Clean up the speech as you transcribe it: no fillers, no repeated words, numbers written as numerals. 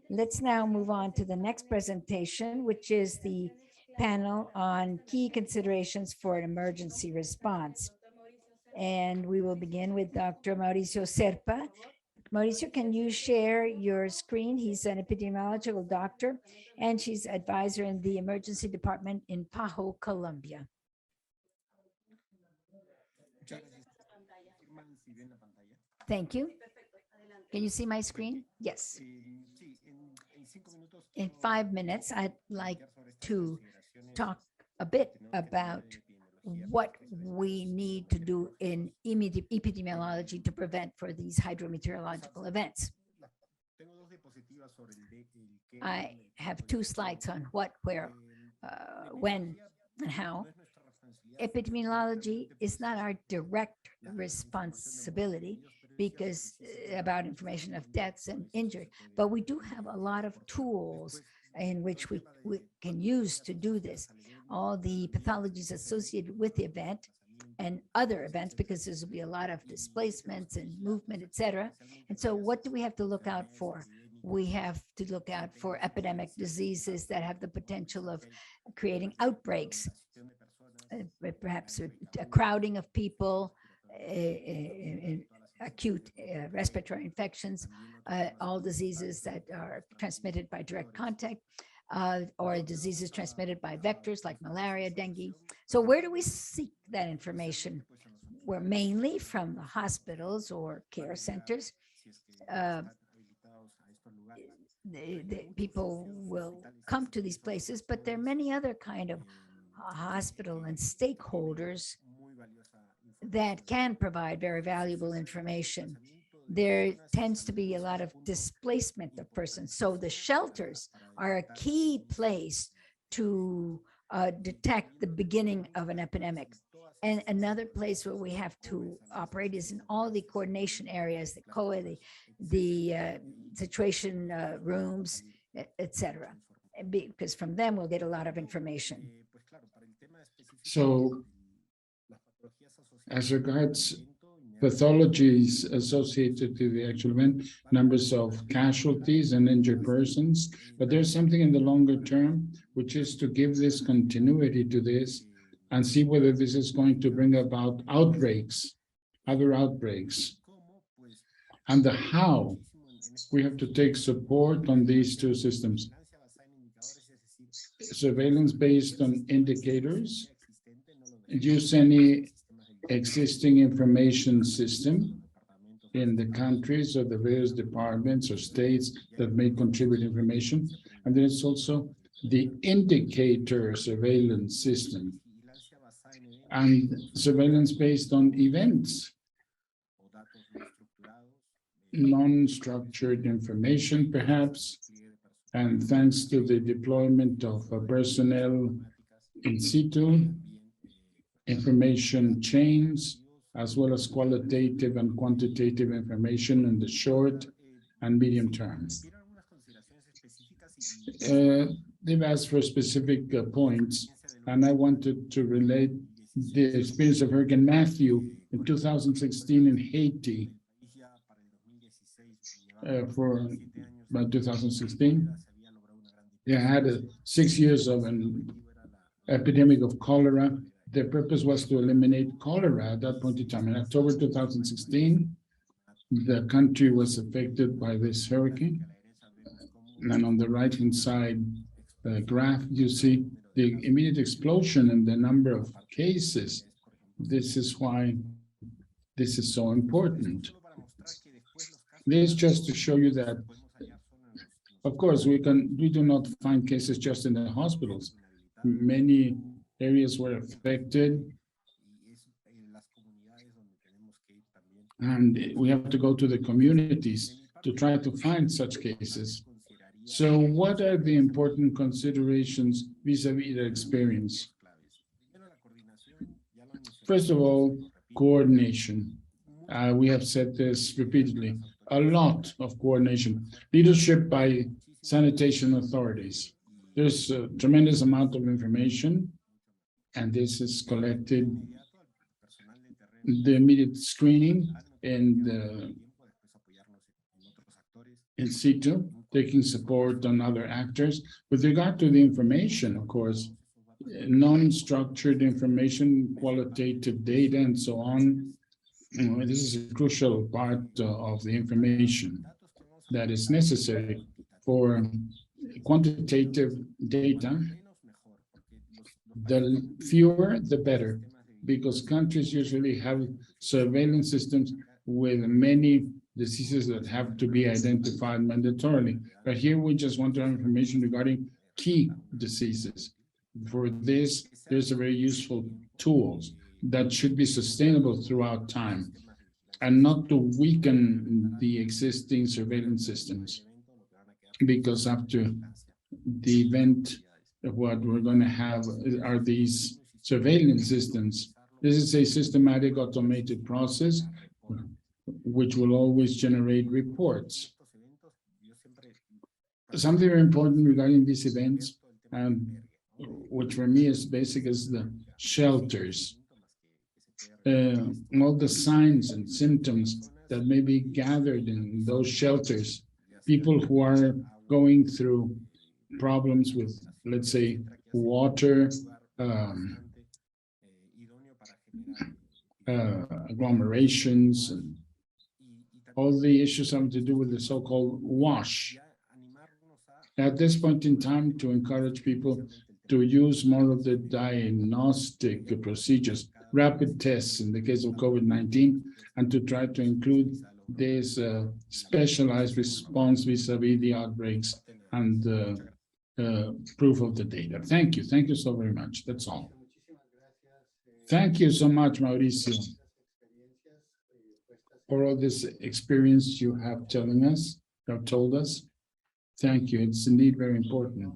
Let's now move on to the next presentation, which is the panel on key considerations for an emergency response. And we will begin with Dr. Mauricio Cerpa. Mauricio, can you share your screen? He's an epidemiological doctor, and she's advisor in the emergency department in Pajo, Colombia. Thank you. Can you see my screen? Yes. In 5 minutes, I'd like to talk a bit about what we need to do in epidemiology to prevent for these hydrometeorological events. I have 2 slides on what, where, when, and how. Epidemiology is not our direct responsibility because about information of deaths and injury, but we do have a lot of tools in which we can use to do this. All the pathologies associated with the event and other events, because there's will be a lot of displacements and movement, etc. And so what do we have to look out for? We have to look out for epidemic diseases that have the potential of creating outbreaks, perhaps a crowding of people, acute respiratory infections, all diseases that are transmitted by direct contact, or diseases transmitted by vectors like malaria, dengue. So where do we seek that information? We're mainly from the hospitals or care centers. The people will come to these places, but there are many other kind of hospital and stakeholders that can provide very valuable information. There tends to be a lot of displacement of persons. So the shelters are a key place to detect the beginning of an epidemic. And another place where we have to operate is in all the coordination areas, the COE, the situation rooms, etc. Because from them we'll get a lot of information. So, as regards pathologies associated to the actual event, numbers of casualties and injured persons, but there's something in the longer term, which is to give this continuity to this and see whether this is going to bring about outbreaks, other outbreaks, and the how. We have to take support on these 2 systems. Surveillance based on indicators, use any existing information system in the countries or the various departments or states that may contribute information. And there's also the indicator surveillance system and surveillance based on events, non-structured information perhaps, and thanks to the deployment of personnel in situ, information chains, as well as qualitative and quantitative information in the short and medium terms. They've asked for specific points, and I wanted to relate the experience of Hurricane Matthew in 2016 in Haiti. For about 2016, they had 6 years of an epidemic of cholera. The purpose was to eliminate cholera at that point in time. In October 2016, the country was affected by this hurricane. And on the right-hand side graph, you see the immediate explosion in the number of cases. This is why this is so important. This is just to show you that, of course, we do not find cases just in the hospitals. Many areas were affected, and we have to go to the communities to try to find such cases. So what are the important considerations vis-a-vis the experience? First of all, coordination. We have said this repeatedly, a lot of coordination. Leadership by sanitation authorities. There's a tremendous amount of information, and this is collected. The immediate screening and in situ, taking support on other actors. With regard to the information, of course, non-structured information, qualitative data, and so on. This is a crucial part of the information that is necessary for quantitative data. The fewer, the better, because countries usually have surveillance systems with many diseases that have to be identified mandatorily. But here we just want to have information regarding key diseases. For this, there's a very useful tools that should be sustainable throughout time and not to weaken the existing surveillance systems. Because after the event, what we're going to have are these surveillance systems. This is a systematic automated process which will always generate reports. Something very important regarding these events, which for me is basic, is the shelters. All the signs and symptoms that may be gathered in those shelters, people who are going through problems with, let's say, water, agglomerations, and all the issues having to do with the so-called WASH. At this point in time, to encourage people to use more of the diagnostic procedures, rapid tests in the case of COVID-19, and to try to include this specialized response vis-a-vis the outbreaks and proof of the data. Thank you. Thank you so very much. That's all. Thank you so much, Mauricio, for all this experience you have told us. Thank you. It's indeed very important.